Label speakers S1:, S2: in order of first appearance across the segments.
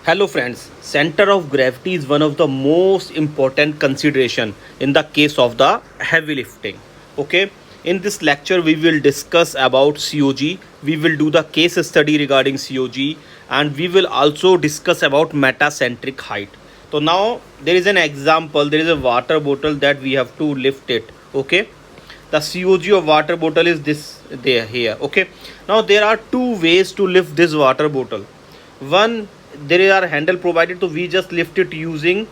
S1: Hello friends, center of gravity is one of the most important consideration in the case of the heavy lifting. Okay, in this lecture we will discuss about COG, we will do the case study regarding COG, and we will also discuss about metacentric height. So now there is an example, there is a water bottle that we have to lift it. Okay, the COG of water bottle is this there here. Okay, now there are two ways to lift this water bottle. One, there are handle provided, so we just lift it using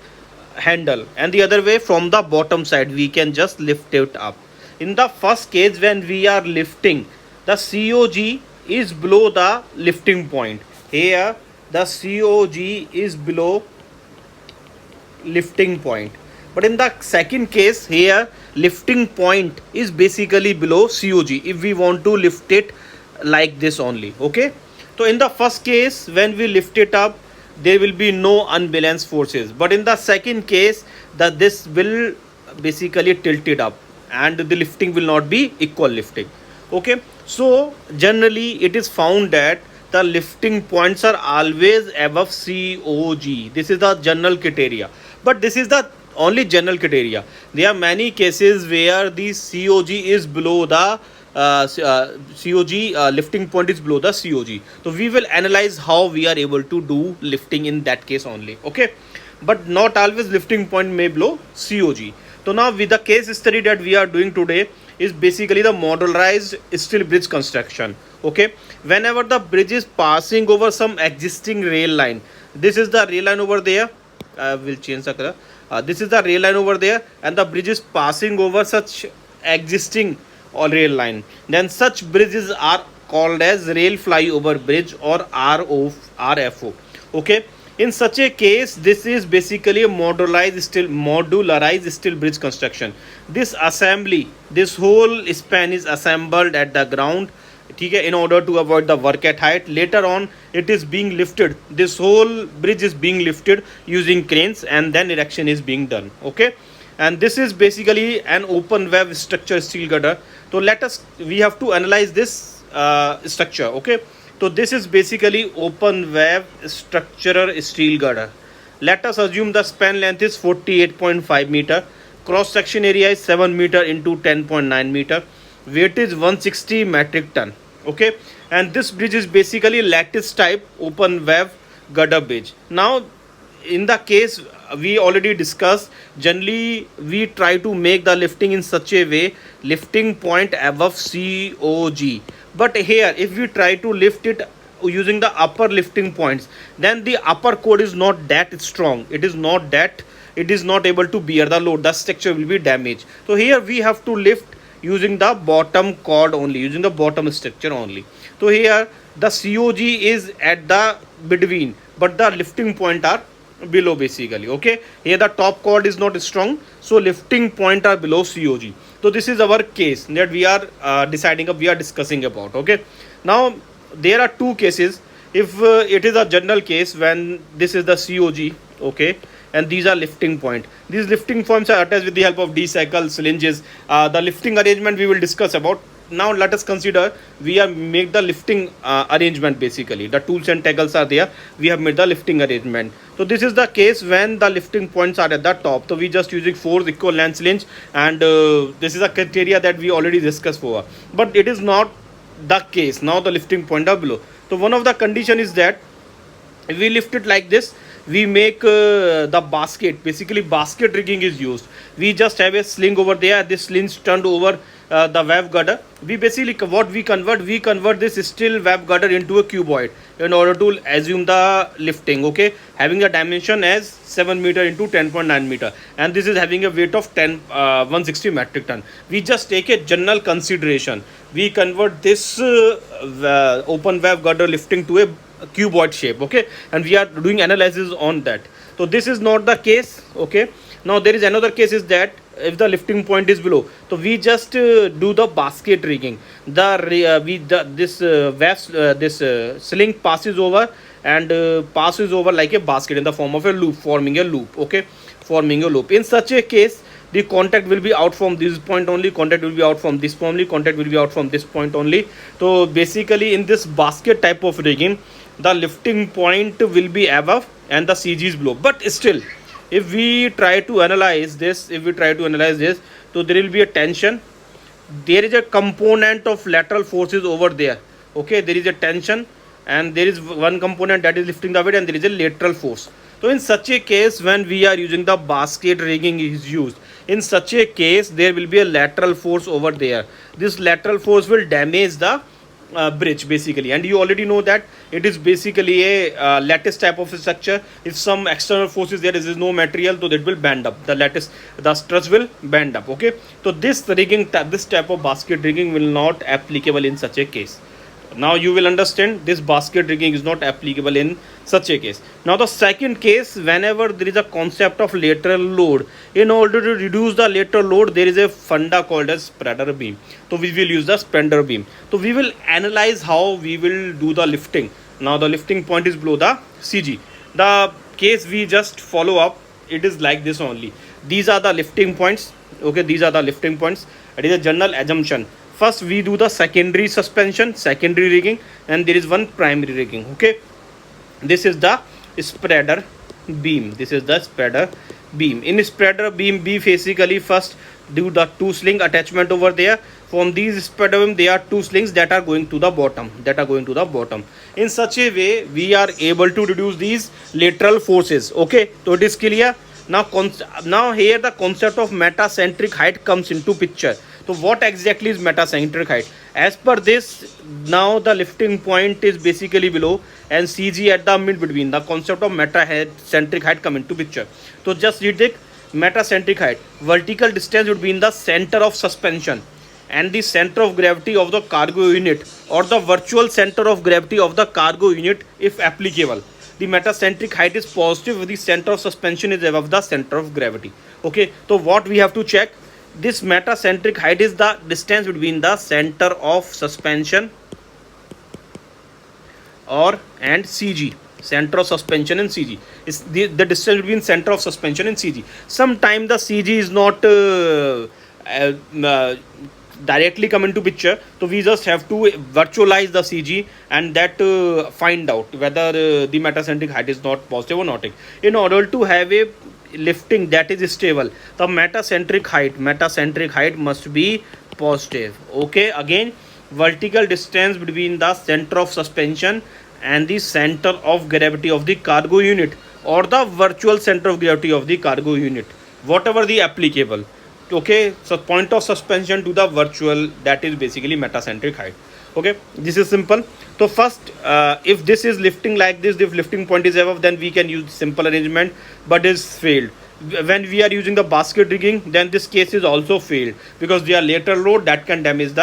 S1: handle, and the other way, from the bottom side we can just lift it up. In the first case, when we are lifting, the COG is below the lifting point. Here the COG is below lifting point, but in the second case, here lifting point is basically below COG if we want to lift it like this only. Okay, so in the first case, when we lift it up, there will be no unbalanced forces, but in the second case, that this will basically tilt it up and the lifting will not be equal lifting. Okay, so generally it is found that the lifting points are always above COG. This is the general criteria, but this is the only general criteria. There are many cases where the COG is below the COG, lifting point is below the COG. So we will analyze how we are able to do lifting in that case only. Okay, but not always lifting point may below COG. So now with the case study that we are doing today is basically the modularized steel bridge construction. Okay, whenever the bridge is passing over some existing rail line, this is the rail line over there. We'll change the color. This is the rail line over there, and the bridge is passing over such existing or rail line, then such bridges are called as rail flyover bridge or RFO. Okay, in such a case, this is basically a modularized steel bridge construction. This assembly, this whole span is assembled at the ground, in order to avoid the work at height. Later on, it is being lifted, this whole bridge is being lifted using cranes, and then erection is being done. Okay, and this is basically an open web structure steel girder. So we have to analyze this structure. Okay, so this is basically open web structural steel girder. Let us assume the span length is 48.5 meter, cross section area is 7 meter into 10.9 meter, weight is 160 metric ton. Okay, and this bridge is basically lattice type open web girder bridge. Now in the case we already discussed, generally we try to make the lifting in such a way, lifting point above COG. But here if we try to lift it using the upper lifting points, then the upper cord is not that strong, it is not able to bear the load, the structure will be damaged. So here we have to lift using the bottom cord only, using the bottom structure only. So here the COG is at the between, but the lifting point are below basically. Okay, here the top cord is not strong, so lifting point are below COG. So this is our case that we are we are discussing about. Okay, now there are two cases. If it is a general case, when this is the COG, okay, and these are lifting point, these lifting points are attached with the help of D-cycle syringes. The lifting arrangement we will discuss about. Now let us consider we have made the lifting arrangement. Basically the tools and tackles are there, we have made the lifting arrangement. So this is the case when the lifting points are at the top, so we just using 4 equal length syringe, and this is a criteria that we already discussed for, but it is not the case. Now the lifting point are below, so one of the condition is that if we lift it like this, we make the basket, basically basket rigging is used. We just have a sling over there, this sling turned over the web girder. We basically we convert this steel web girder into a cuboid in order to assume the lifting. Okay, having a dimension as 7 meter into 10.9 meter, and this is having a weight of 160 metric ton. We just take a general consideration, we convert this open web girder lifting to a cuboid shape. Okay, and we are doing analysis on that. So this is not the case. Okay, now there is another case, is that if the lifting point is below, so we just do the basket rigging. This sling passes over and passes over like a basket in the form of a loop, forming a loop. Okay, forming a loop. In such a case, the contact will be out from this point only, contact will be out from this point only, contact will be out from this point only. So basically in this basket type of rigging, the lifting point will be above and the CG is below. But still, if we try to analyze this, so there will be a tension. There is a component of lateral forces over there. Okay, there is a tension and there is one component that is lifting the weight, and there is a lateral force. So in such a case, when we are using the basket rigging is used, in such a case there will be a lateral force over there. This lateral force will damage the bridge basically, and you already know that it is basically a lattice type of structure. If some external force is there is no material, so it will bend up, the lattice, the struts will bend up. Okay, so this rigging, this type of basket rigging will not applicable in such a case. Now you will understand this basket rigging is not applicable in such a case. Now the second case, whenever there is a concept of lateral load, in order to reduce the lateral load, there is a funda called as spreader beam. So we will use the spreader beam. So we will analyze how we will do the lifting. Now the lifting point is below the CG. The case we just follow up, it is like this only. These are the lifting points. Okay, these are the lifting points. It is a general assumption. First we do the secondary suspension, secondary rigging, and there is one primary rigging. Okay, this is the spreader beam. This is the spreader beam. In spreader beam, we basically first do the two sling attachment over there. From these spreader beam, there are two slings that are going to the bottom. In such a way, we are able to reduce these lateral forces. Okay, so it is clear. Now here the concept of metacentric height comes into picture. So what exactly is metacentric height? As per this, now the lifting point is basically below and CG at the mid between. The concept of metacentric height come into picture. So just read it. Metacentric height, vertical distance between the center of suspension and the center of gravity of the cargo unit, or the virtual center of gravity of the cargo unit if applicable. The metacentric height is positive if the center of suspension is above the center of gravity. Okay, so what we have to check? This metacentric height is the distance between the center of suspension and CG. Center of suspension and CG is the distance between center of suspension and CG. Sometimes the CG is not directly come into picture, so we just have to virtualize the CG and that find out whether the metacentric height is not positive or not. In order to have a lifting that is stable, the metacentric height must be positive. Okay, again, vertical distance between the center of suspension and the center of gravity of the cargo unit, or the virtual center of gravity of the cargo unit, whatever the applicable. Okay, so point of suspension to the virtual, that is basically metacentric height. Okay, this is simple. So first, if this is lifting like this, if lifting point is above, then we can use simple arrangement, but is failed. When we are using the basket rigging, then this case is also failed, because they are lateral load that can damage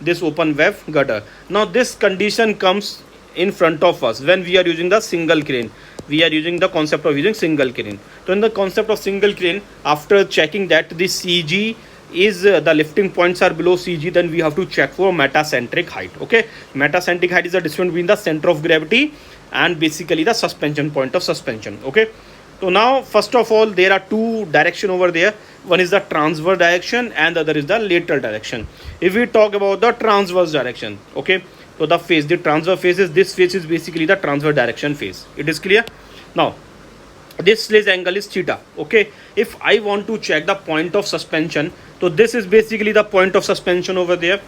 S1: this open wave girder. Now this condition comes in front of us when we are using the single crane. We are using the concept of using single crane. So in the concept of single crane, after checking that the CG is the lifting points are below CG, then we have to check for metacentric height. Okay, metacentric height is the distance between the center of gravity and basically the suspension point of suspension. Okay, so now first of all, there are two direction over there. One is the transverse direction and the other is the lateral direction. If we talk about the transverse direction, okay, so the transverse phase is, this phase is basically the transverse direction phase. It is clear. Now this sledge angle is theta. Okay, if I want to check the point of suspension, so this is basically the point of suspension over there.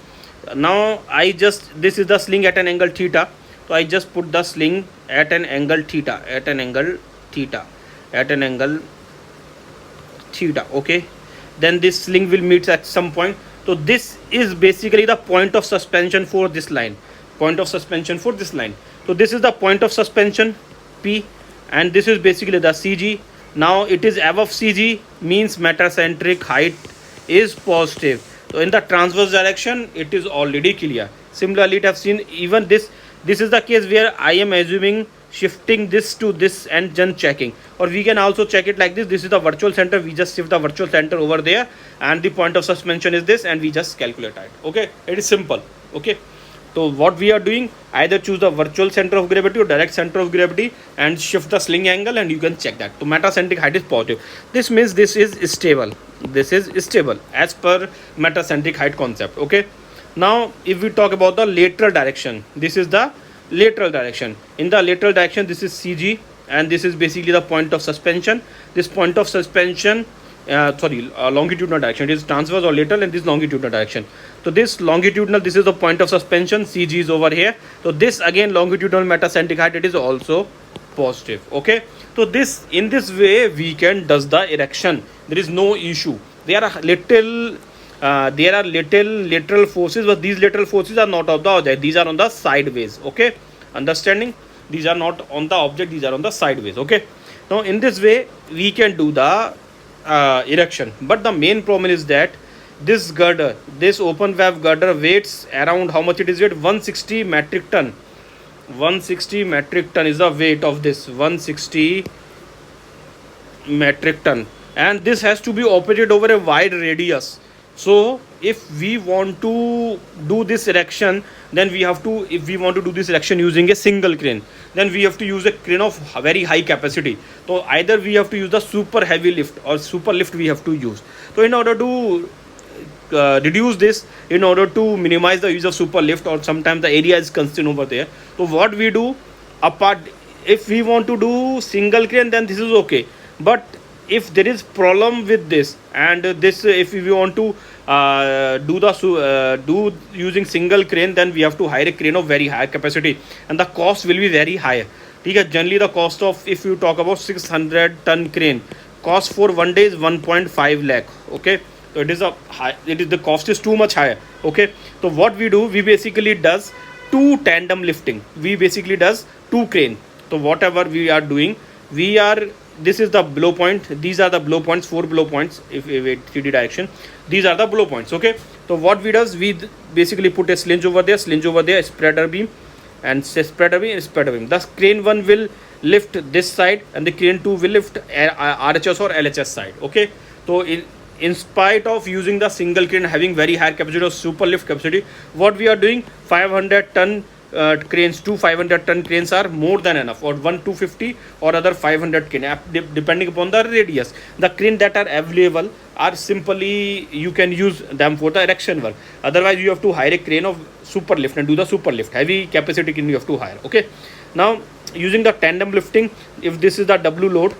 S1: Now this is the sling at an angle theta, so I just put the sling at an angle theta, okay, then this sling will meet at some point. So this is basically the point of suspension for this line. So this is the point of suspension P, and this is basically the CG. Now it is above CG, means metacentric height is positive. So in the transverse direction, it is already clear. Similarly, it have seen even this is the case where I am assuming shifting this to this and then checking, or we can also check it like this. This is the virtual center, we just shift the virtual center over there, and the point of suspension is this, and we just calculate it. Okay, it is simple. Okay, so what we are doing, either choose the virtual center of gravity or direct center of gravity and shift the sling angle, and you can check that. So metacentric height is positive. This means this is stable. As per metacentric height concept. Okay, now if we talk about the lateral direction, this is the lateral direction. In the lateral direction, this is CG, and this is basically the point of suspension. This point of suspension, longitudinal direction, it is transverse or lateral, and this longitudinal direction. So this longitudinal, this is the point of suspension, CG is over here. So this again longitudinal metacentric height, it is also positive. Okay, so this, in this way we can does the erection. There is no issue. There are little lateral forces, but these lateral forces are not of the object, these are on the sideways. Okay, understanding, these are not on the object, these are on the sideways. Okay, now in this way we can do the erection. But the main problem is that this girder, this open valve girder weighs around, how much it is weight, 160 metric ton. 160 metric ton is the weight of this, 160 metric ton, and this has to be operated over a wide radius. So if we want to do this erection, then we have to, if we want to do this erection using a single crane, then we have to use a crane of very high capacity. So either we have to use the super heavy lift or super lift we have to use. So in order to reduce this, in order to minimize the use of super lift, or sometimes the area is constrained over there, so what we do, apart, if we want to do single crane, then this is okay. But if there is problem with this, and this, if we want to do using single crane, then we have to hire a crane of very high capacity, and the cost will be very high. Okay, generally the cost of, if you talk about 600 ton crane, cost for one day is 1.5 lakh. Okay, so it is a high, it is, the cost is too much higher. Okay, so what we do, we basically does two tandem lifting, we basically does two crane. So whatever we are doing, we are, this is the blow point, these are the blow points, 4 blow points, if 3D direction, these are the blow points. Okay, so what we does, we basically put a slinge over there, spreader beam, and spreader beam, spreader beam. The crane 1 will lift this side, and the crane 2 will lift RHS or LHS side. Okay, so in spite of using the single crane having very high capacity or super lift capacity, what we are doing, 500 ton cranes, 500 ton cranes are more than enough, or 250 or other 500 crane, depending upon the radius. The crane that are available are simply, you can use them for the erection work. Otherwise you have to hire a crane of super lift and do the super lift, heavy capacity crane you have to hire. Okay, now using the tandem lifting, if this is the W load,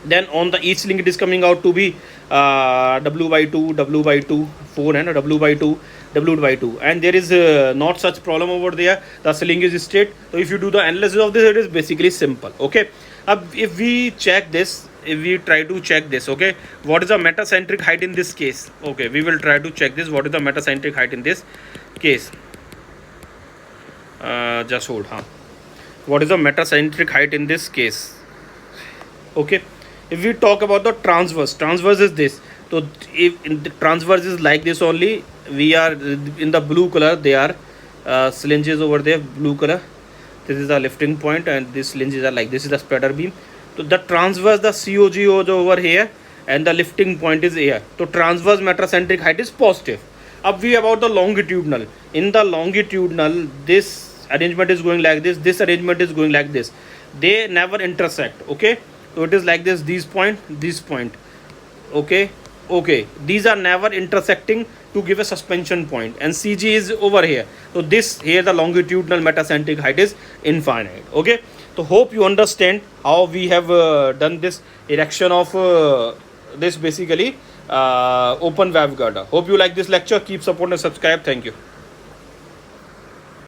S1: then on the each link it is coming out to be W by 2, 4, and W by 2, and there is not such problem over there, the sling is straight. So if you do the analysis of this, it is basically simple. Okay, if we check this, if we try to check this, okay, what is the metacentric height in this case? Okay, we will try to check this, what is the metacentric height in this case. Just hold, what is the metacentric height in this case? Okay, if we talk about the transverse is this. So if in the transverse is like this only, we are in the blue color, they are slinges over there, blue color, this is the lifting point, and these slinges are like this, is the spreader beam. So the transverse, the COG is over here, and the lifting point is here. So transverse metacentric height is positive. Up we about the longitudinal. In the longitudinal, this arrangement is going like this arrangement is going like this, they never intersect. Okay, so it is like this, this point. Okay, these are never intersecting to give a suspension point, and CG is over here. So this here, the longitudinal metacentric height is infinite. Okay, so hope you understand how we have done this erection of this basically open valve girder. Hope you like this lecture. Keep support and subscribe. Thank you.